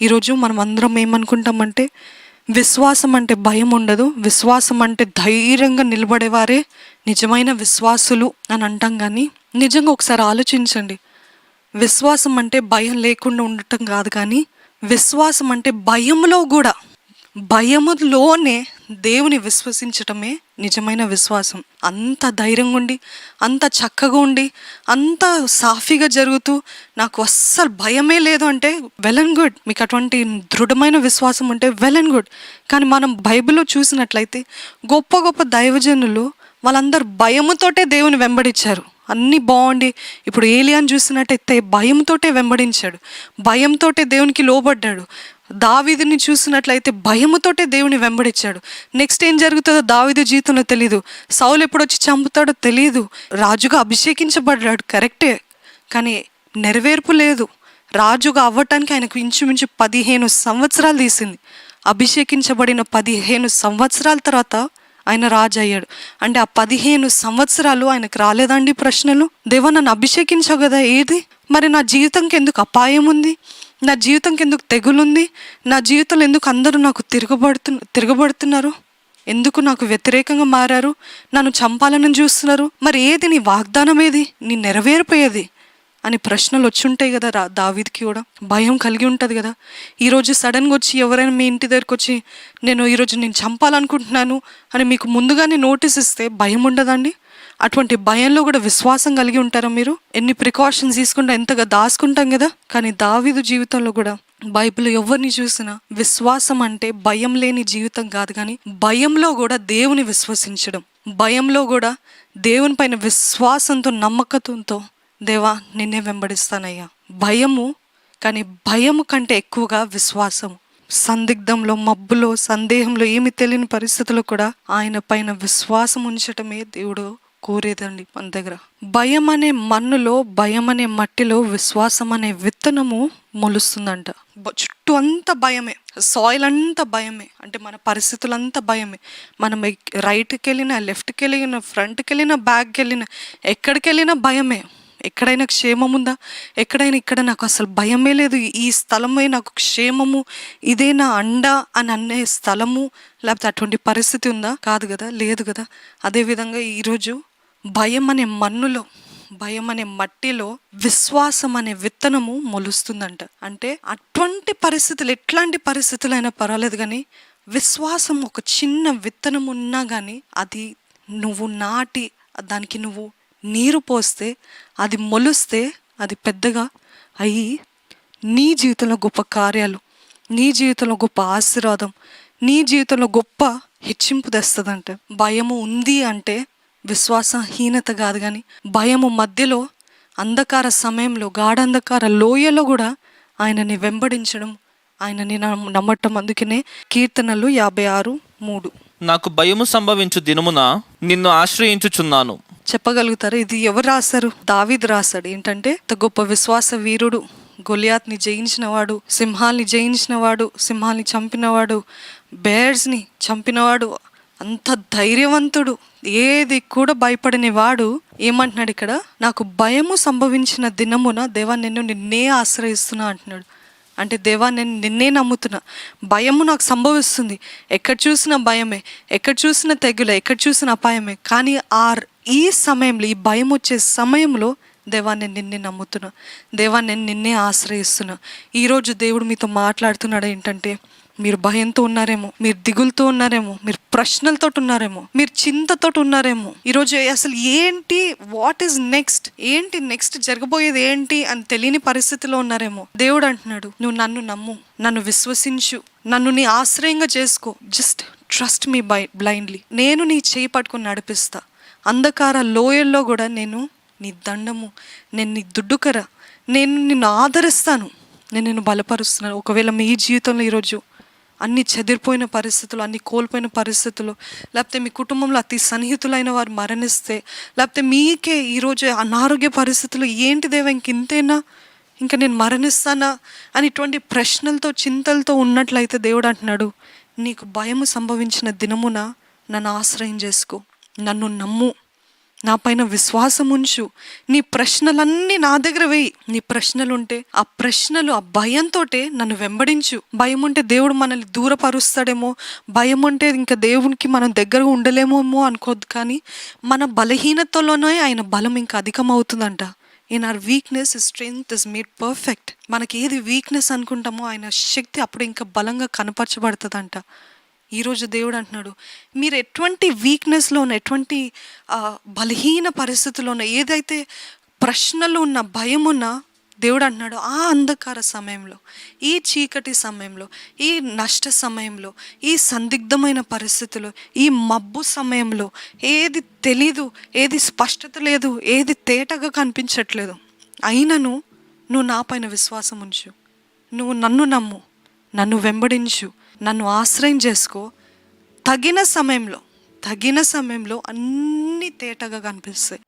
ఈరోజు మనం అందరం ఏమనుకుంటామంటే విశ్వాసం అంటే భయం ఉండదు, విశ్వాసం అంటే ధైర్యంగా నిలబడేవారే నిజమైన విశ్వాసులు అని అంటాం. కానీ నిజంగా ఒకసారి ఆలోచించండి, విశ్వాసం అంటే భయం లేకుండా ఉండటం కాదు, కానీ విశ్వాసం అంటే భయములోనే దేవుని విశ్వసించటమే నిజమైన విశ్వాసం. అంత ధైర్యంగా ఉండి, అంత చక్కగా ఉండి, అంత సాఫీగా జరుగుతూ నాకు అస్సలు భయమే లేదు అంటే వెల్ అండ్ గుడ్. మీకు అటువంటి దృఢమైన విశ్వాసం ఉంటే వెల్ అండ్ గుడ్. కానీ మనం బైబిల్లో చూసినట్లయితే గొప్ప గొప్ప దైవజనులు వాళ్ళందరూ భయముతోటే దేవుని వెంబడించారు. అన్నీ బాగుండి, ఇప్పుడు ఏలియాని చూసినట్టయితే భయంతోటే వెంబడించాడు, భయంతోటే దేవునికి లోబడ్డాడు. దావీదుని చూసినట్లయితే భయముతోటే దేవుని వెంబడించాడు. నెక్స్ట్ ఏం జరుగుతుందో దావీదు జీవితంలో తెలీదు, సౌలు ఎప్పుడు వచ్చి చంపుతాడో తెలీదు. రాజుగా అభిషేకించబడ్డాడు కరెక్టే, కానీ నెరవేర్పు లేదు. రాజుగా అవ్వటానికి ఆయనకు ఇంచుమించు 15 సంవత్సరాలు తీసింది. అభిషేకించబడిన 15 సంవత్సరాల తర్వాత ఆయన రాజు అయ్యాడు. అంటే ఆ 15 సంవత్సరాలు ఆయనకు రాలేదండి ప్రశ్నలు? దేవా నన్ను అభిషేకించావు కదా, ఏది మరి నా జీవితంకి ఎందుకు అపాయం ఉంది, నా జీవితంకి ఎందుకు తెగులుంది, నా జీవితంలో ఎందుకు అందరూ నాకు తిరగబడుతున్నారు, ఎందుకు నాకు వ్యతిరేకంగా మారారు, నన్ను చంపాలని చూస్తున్నారు, మరి ఏది నీ వాగ్దానం, ఏది నీ నెరవేరిపోయేది అని ప్రశ్నలు వచ్చి ఉంటాయి కదా. దావీదుకి కూడా భయం కలిగి ఉంటుంది కదా. ఈరోజు సడన్గా వచ్చి ఎవరైనా మీ ఇంటి దగ్గరికి వచ్చి ఈరోజు నేను చంపాలనుకుంటున్నాను అని మీకు ముందుగానే నోటీస్ ఇస్తే భయం ఉండదండి? అటువంటి భయంలో కూడా విశ్వాసం కలిగి ఉంటారా మీరు? ఎన్ని ప్రికాషన్స్ తీసుకుంటా ఎంతగా దాచుకుంటాం కదా. కానీ దావీదు జీవితంలో కూడా బైబిల్ ఎవరిని చూసినా విశ్వాసం అంటే భయం లేని జీవితం కాదు, కానీ భయంలో కూడా దేవుని విశ్వసించడం, భయంలో కూడా దేవుని పైన విశ్వాసంతో నమ్మకంతో దేవా నిన్నే వెంబడిస్తానయ్యా. భయము, కానీ భయము కంటే ఎక్కువగా విశ్వాసము. సందిగ్ధంలో, మబ్బులో, సందేహంలో, ఏమి తెలియని పరిస్థితుల్లో కూడా ఆయన పైన విశ్వాసం ఉంచటమే దేవుడు కోరేదండి మన దగ్గర. భయం అనే మన్నులో, భయం అనే మట్టిలో విశ్వాసం అనే విత్తనము మొలుస్తుందంట. చుట్టూ అంతా భయమే, సాయిల్ అంతా భయమే, అంటే మన పరిస్థితులంతా భయమే. మనం రైట్కి వెళ్ళినా, లెఫ్ట్కి వెళ్ళినా, ఫ్రంట్కి వెళ్ళినా, బ్యాక్కి వెళ్ళినా, ఎక్కడికి వెళ్ళినా భయమే. ఎక్కడైనా క్షేమం ఉందా? ఎక్కడైనా ఇక్కడ నాకు అసలు భయమే లేదు, ఈ స్థలమే నాకు క్షేమము, ఇదే నా అండ అని అనే స్థలము లేకపోతే అటువంటి పరిస్థితి ఉందా? కాదు కదా, లేదు కదా. అదేవిధంగా ఈరోజు భయం అనే మన్నులో, భయం అనే మట్టిలో విశ్వాసం అనే విత్తనము మొలుస్తుందంట. అంటే అటువంటి పరిస్థితులు, ఎట్లాంటి పరిస్థితులైనా పర్వాలేదు, కానీ విశ్వాసం ఒక చిన్న విత్తనం ఉన్నా కానీ అది నువ్వు నాటి దానికి నువ్వు నీరు పోస్తే, అది మొలుస్తే, అది పెద్దగా అయ్యి నీ జీవితంలో గొప్ప కార్యాలు, నీ జీవితంలో గొప్ప ఆశీర్వాదం, నీ జీవితంలో గొప్ప హెచ్చింపు తెస్తుందంట. భయము ఉంది అంటే విశ్వాసహీనత కాదు, కానీ భయము మధ్యలో, అంధకార సమయంలో, గాఢంధకార లోయలో కూడా ఆయనని వెంబడించడం, ఆయనని నమ్మటం. అందుకనే కీర్తనలు 56:3 నాకు భయము సంభవించు దినమున నిన్ను ఆశ్రయించుచున్నాను. చెప్పగలుగుతారు ఇది ఎవరు రాశారు? దావీదు రాశాడు. ఏంటంటే గొప్ప విశ్వాస వీరుడు, గొలియాత్ని జయించినవాడు, సింహాల్ని జయించినవాడు, సింహాల్ని చంపినవాడు, బేర్స్ని చంపినవాడు, అంత ధైర్యవంతుడు, ఏది కూడా భయపడని వాడు ఏమంటున్నాడు ఇక్కడ? నాకు భయము సంభవించిన దినమున దేవా నిన్నే ఆశ్రయిస్తున్నా అంటున్నాడు. అంటే దేవా నేను నిన్నే నమ్ముతున్నా. భయము నాకు సంభవిస్తుంది, ఎక్కడ చూసినా భయమే, ఎక్కడ చూసినా తెగులే, ఎక్కడ చూసినా అపాయమే. కానీ ఈ సమయంలో, ఈ భయం వచ్చే సమయంలో దేవా నేను నిన్నే నమ్ముతున్నా, దేవా నేను నిన్నే ఆశ్రయిస్తున్నా. ఈరోజు దేవుడు మీతో మాట్లాడుతున్నాడు. ఏంటంటే మీరు భయంతో ఉన్నారేమో, మీరు దిగులతో ఉన్నారేమో, మీరు ప్రశ్నలతో ఉన్నారేమో, మీరు చింతతో ఉన్నారేమో. ఈరోజు అసలు ఏంటి, వాట్ ఈస్ నెక్స్ట్, ఏంటి నెక్స్ట్ జరగబోయేది ఏంటి అని తెలియని పరిస్థితిలో ఉన్నారేమో. దేవుడు అంటున్నాడు, నువ్వు నన్ను నమ్ము, నన్ను విశ్వసించు, నన్ను నీ ఆశ్రయంగా చేసుకో. Just trust me blindly. నేను నీ చేయి పట్టుకుని నడిపిస్తా. అంధకార లోయల్లో కూడా నేను నీ దండము, నేను నీ దుడ్డుకర, నేను నిన్ను ఆదరిస్తాను, నేను నిన్ను బలపరుస్తున్నాను. ఒకవేళ మీ జీవితంలో ఈరోజు అన్ని చెదిరిపోయిన పరిస్థితులు, అన్ని కోల్పోయిన పరిస్థితులు, లేకపోతే మీ కుటుంబంలో అతి సన్నిహితులైన వారు మరణిస్తే, లేకపోతే మీకే ఈరోజు అనారోగ్య పరిస్థితులు, ఏంటి దేవా ఇంతేనా, ఇంకా నేను మరణిస్తానా అని ఇటువంటి ప్రశ్నలతో, చింతలతో ఉన్నట్లయితే దేవుడు అంటున్నాడు, నీకు భయము సంభవించిన దినమున నన్ను ఆశ్రయం చేసుకో, నన్ను నమ్ము, నా పైన విశ్వాసం ఉంచు, నీ ప్రశ్నలన్నీ నా దగ్గర వేయి. నీ ప్రశ్నలుంటే ఆ ప్రశ్నలు, ఆ భయంతో నన్ను వెంబడించు. భయం ఉంటే దేవుడు మనల్ని దూరపరుస్తాడేమో, భయం ఉంటే ఇంకా దేవునికి మనం దగ్గరగా ఉండలేమేమో అనుకోద్దు. కానీ మన బలహీనతలోనే ఆయన బలం ఇంకా అధికమవుతుందంట. In our weakness strength is made perfect. మనకి ఏది వీక్నెస్ అనుకుంటామో ఆయన శక్తి అప్పుడు ఇంకా బలంగా కనపరచబడుతుందంట. ఈరోజు దేవుడు అంటున్నాడు, మీరు ఎటువంటి వీక్నెస్లో ఉన్న, ఎటువంటి బలహీన పరిస్థితుల్లో ఉన్న, ఏదైతే ప్రశ్నలు ఉన్న, భయం ఉన్నా, దేవుడు అంటున్నాడు ఆ అంధకార సమయంలో, ఈ చీకటి సమయంలో, ఈ నష్ట సమయంలో, ఈ సందిగ్ధమైన పరిస్థితుల్లో, ఈ మబ్బు సమయంలో, ఏది తెలీదు, ఏది స్పష్టత లేదు, ఏది తేటగా కనిపించట్లేదు, అయినను నువ్వు నా పైన విశ్వాసం ఉంచు, నువ్వు నన్ను నమ్ము, నన్ను వెంబడించు, నన్ను ఆశ్రయం చేసుకో. తగిన సమయంలో అన్నీ తేటగా కనిపిస్తాయి.